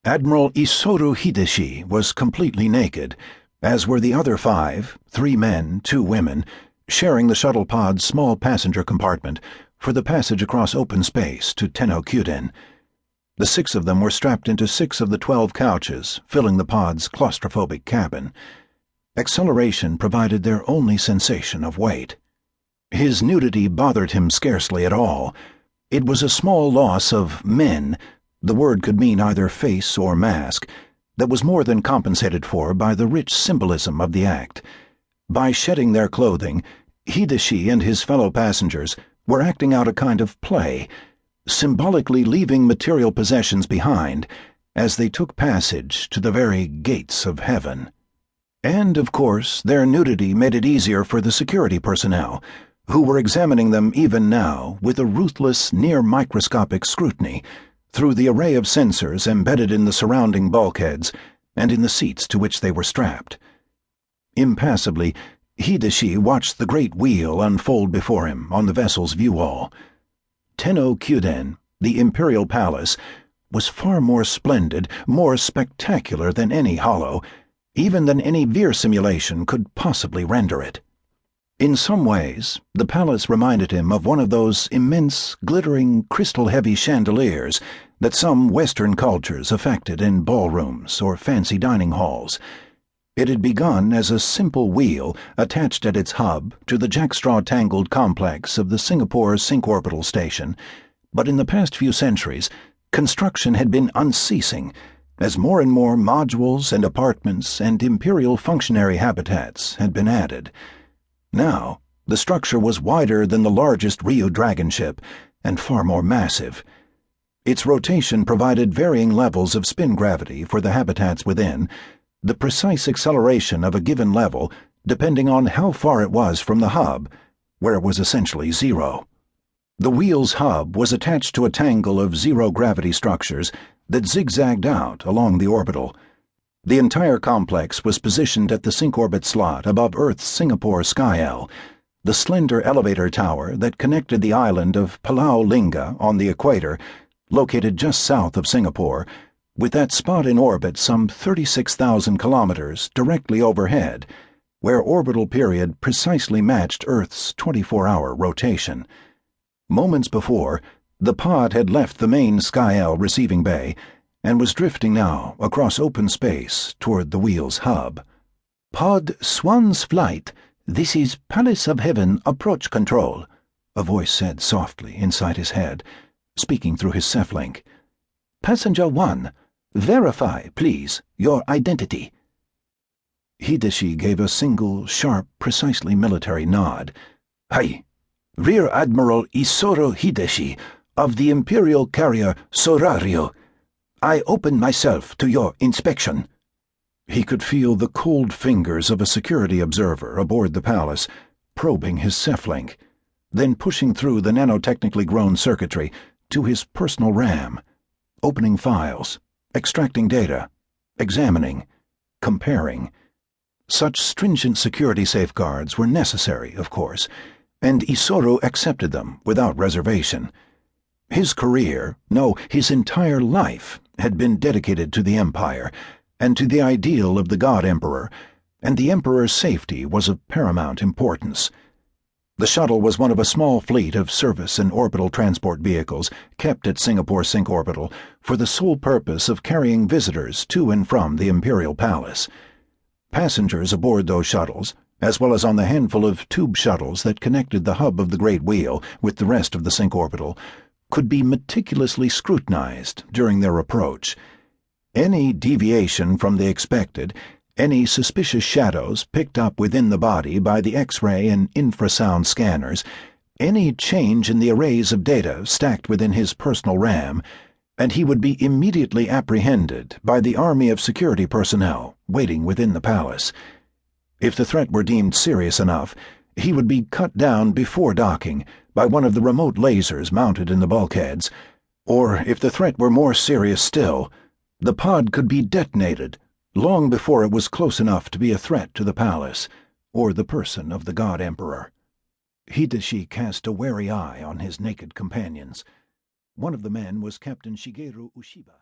Admiral Isoro Hideshi was completely naked, as were the other 5, 3 men, 2 women, sharing the shuttle pod's small passenger compartment for the passage across open space to Tenno Kyuden. The 6 of them were strapped into 6 of the 12 couches, filling the pod's claustrophobic cabin. Acceleration provided their only sensation of weight. His nudity bothered him scarcely at all. It was a small loss of men, the word could mean either face or mask, that was more than compensated for by the rich symbolism of the act. By shedding their clothing, Hideshi and his fellow passengers were acting out a kind of play, symbolically leaving material possessions behind as they took passage to the very gates of heaven. And, of course, their nudity made it easier for the security personnel, who were examining them even now with a ruthless, near-microscopic scrutiny through the array of sensors embedded in the surrounding bulkheads and in the seats to which they were strapped. Impassively, Hideshi watched the great wheel unfold before him on the vessel's view-wall. Tenno Kyuden, the Imperial Palace, was far more splendid, more spectacular than any holo, even than any Vir simulation could possibly render it. In some ways, the palace reminded him of one of those immense, glittering, crystal-heavy chandeliers that some Western cultures affected in ballrooms or fancy dining halls. It had begun as a simple wheel attached at its hub to the jackstraw-tangled complex of the Singapore Sync-Orbital Station, but in the past few centuries, construction had been unceasing, as more and more modules and apartments and imperial functionary habitats had been added. Now, the structure was wider than the largest Ryu Dragon ship, and far more massive. Its rotation provided varying levels of spin gravity for the habitats within, the precise acceleration of a given level depending on how far it was from the hub, where it was essentially zero. The wheel's hub was attached to a tangle of zero-gravity structures that zigzagged out along the orbital. The entire complex was positioned at the sync-orbit slot above Earth's Singapore Sky-L, the slender elevator tower that connected the island of Palau Linga on the equator, located just south of Singapore, with that spot in orbit some 36,000 kilometers directly overhead, where orbital period precisely matched Earth's 24-hour rotation. Moments before, the pod had left the main Sky-L receiving bay and was drifting now across open space toward the wheel's hub. "Pod Swan's flight, this is Palace of Heaven approach control," a voice said softly inside his head, speaking through his Cephlink. "Passenger 1, verify, please, your identity." Hideshi gave a single, sharp, precisely military nod. "Hi, Rear Admiral Isoro Hideshi of the Imperial carrier Sorario. I open myself to your inspection." He could feel the cold fingers of a security observer aboard the Palace, probing his Cephlink, then pushing through the nanotechnically grown circuitry to his personal RAM, opening files, extracting data, examining, comparing. Such stringent security safeguards were necessary, of course, and Isoro accepted them without reservation. His career, no, his entire life, had been dedicated to the Empire and to the ideal of the God Emperor, and the Emperor's safety was of paramount importance. The shuttle was one of a small fleet of service and orbital transport vehicles kept at Singapore Sync-Orbital for the sole purpose of carrying visitors to and from the Imperial Palace. Passengers aboard those shuttles, as well as on the handful of tube shuttles that connected the hub of the Great Wheel with the rest of the Sync-Orbital, could be meticulously scrutinized during their approach. Any deviation from the expected, any suspicious shadows picked up within the body by the X-ray and infrasound scanners, any change in the arrays of data stacked within his personal RAM, and he would be immediately apprehended by the army of security personnel waiting within the palace. If the threat were deemed serious enough, he would be cut down before docking by one of the remote lasers mounted in the bulkheads, or if the threat were more serious still, the pod could be detonated long before it was close enough to be a threat to the palace or the person of the God Emperor. Hideshi cast a wary eye on his naked companions. One of the men was Captain Shigeru Ushiba.